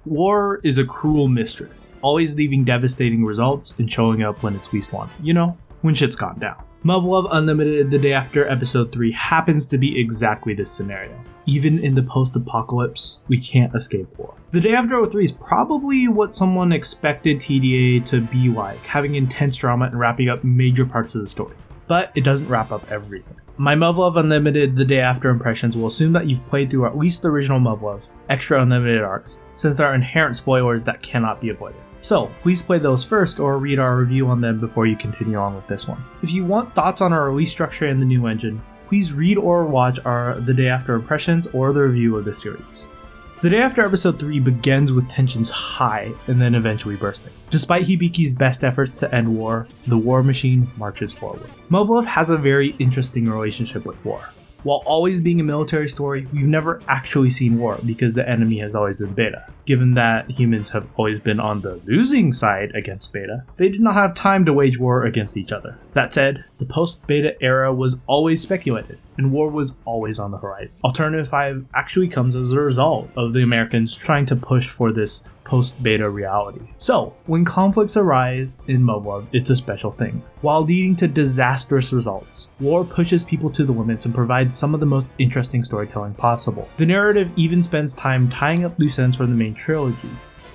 War is a cruel mistress, always leaving devastating results and showing up when it's least wanted. You know, when shit's gone down. Muv Luv Unlimited The Day After Episode 3 happens to be exactly this scenario. Even in the post-apocalypse, we can't escape war. The Day After 03 is probably what someone expected TDA to be like, having intense drama and wrapping up major parts of the story. But it doesn't wrap up everything. My Muv Luv Unlimited The Day After impressions will assume that you've played through at least the original Muv Luv, extra unlimited arcs, since there are inherent spoilers that cannot be avoided. So, please play those first or read our review on them before you continue on with this one. If you want thoughts on our release structure and the new engine, please read or watch our The Day After impressions or the review of the series. The Day After Episode 3 begins with tensions high and then eventually bursting. Despite Hibiki's best efforts to end war, the war machine marches forward. Muv Luv has a very interesting relationship with war. While always being a military story, we've never actually seen war because the enemy has always been Beta. Given that humans have always been on the losing side against Beta, they did not have time to wage war against each other. That said, the post-Beta era was always speculated, and war was always on the horizon. Alternative 5 actually comes as a result of the Americans trying to push for this post-Beta reality. So, when conflicts arise in Muv Luv, it's a special thing. While leading to disastrous results, war pushes people to the limits and provides some of the most interesting storytelling possible. The narrative even spends time tying up loose ends from the main trilogy.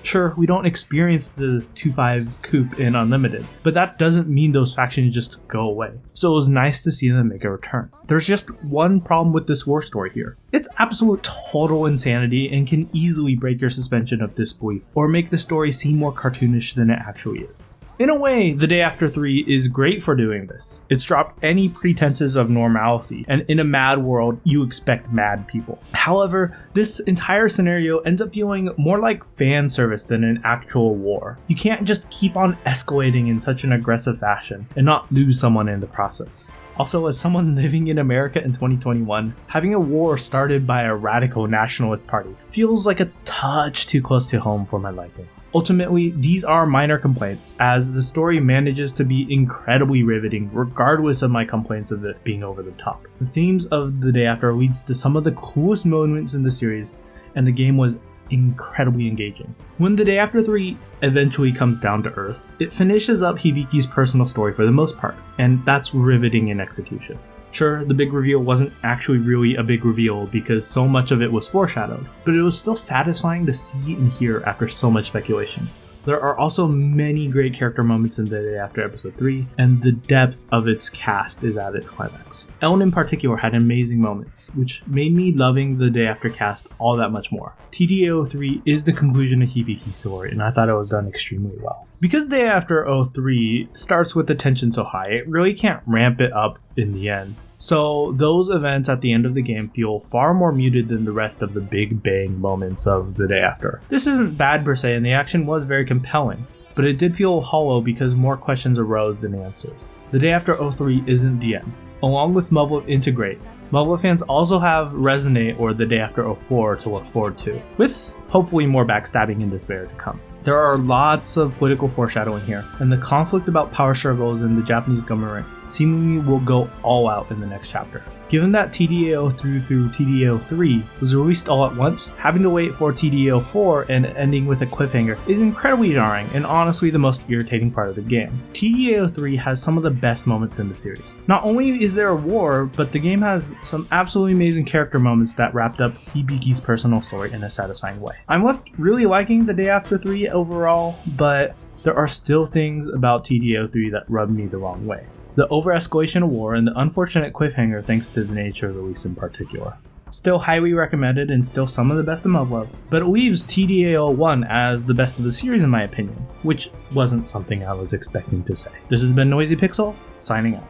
Sure, we don't experience the 2-5 coup in Unlimited, but that doesn't mean those factions just go away. So it was nice to see them make a return. There's just one problem with this war story here. It's absolute total insanity and can easily break your suspension of disbelief or make the story seem more cartoonish than it actually is. In a way, The Day After 3 is great for doing this. It's dropped any pretenses of normalcy, and in a mad world, you expect mad people. However, this entire scenario ends up feeling more like fan service than an actual war. You can't just keep on escalating in such an aggressive fashion and not lose someone in the process. Also, as someone living in America in 2021, having a war started by a radical nationalist party feels like a touch too close to home for my liking. Ultimately, these are minor complaints, as the story manages to be incredibly riveting regardless of my complaints of it being over the top. The themes of The Day After leads to some of the coolest moments in the series, and the game was incredibly engaging. When The Day After 3 eventually comes down to earth, it finishes up Hibiki's personal story for the most part, and that's riveting in execution. Sure, the big reveal wasn't actually really a big reveal because so much of it was foreshadowed, but it was still satisfying to see and hear after so much speculation. There are also many great character moments in The Day After Episode 3, and the depth of its cast is at its climax. Ellen in particular had amazing moments, which made me loving The Day After cast all that much more. TDA03 is the conclusion of Hibiki's story, and I thought it was done extremely well. Because Day After 03 starts with the tension so high, it really can't ramp it up in the end. So those events at the end of the game feel far more muted than the rest of the big bang moments of The Day After. This isn't bad per se, and the action was very compelling, but it did feel hollow because more questions arose than answers. The Day After 03 isn't the end. Along with Muv Luv Integrate, Muv Luv fans also have Resonate or The Day After 04 to look forward to, with hopefully more backstabbing and despair to come. There are lots of political foreshadowing here, and the conflict about power struggles in the Japanese government seemingly will go all out in the next chapter. Given that TDA03 through TDA03 was released all at once, having to wait for TDA04 and ending with a cliffhanger is incredibly jarring and honestly the most irritating part of the game. TDA03 has some of the best moments in the series. Not only is there a war, but the game has some absolutely amazing character moments that wrapped up Hibiki's personal story in a satisfying way. I'm left really liking The Day After 3 overall, but there are still things about TDA03 that rub me the wrong way. The over-escalation of war and the unfortunate cliffhanger thanks to the nature of the release in particular. Still highly recommended and still some of the best of Muv Luv, but it leaves TDA01 as the best of the series in my opinion, which wasn't something I was expecting to say. This has been Noisy Pixel, signing out.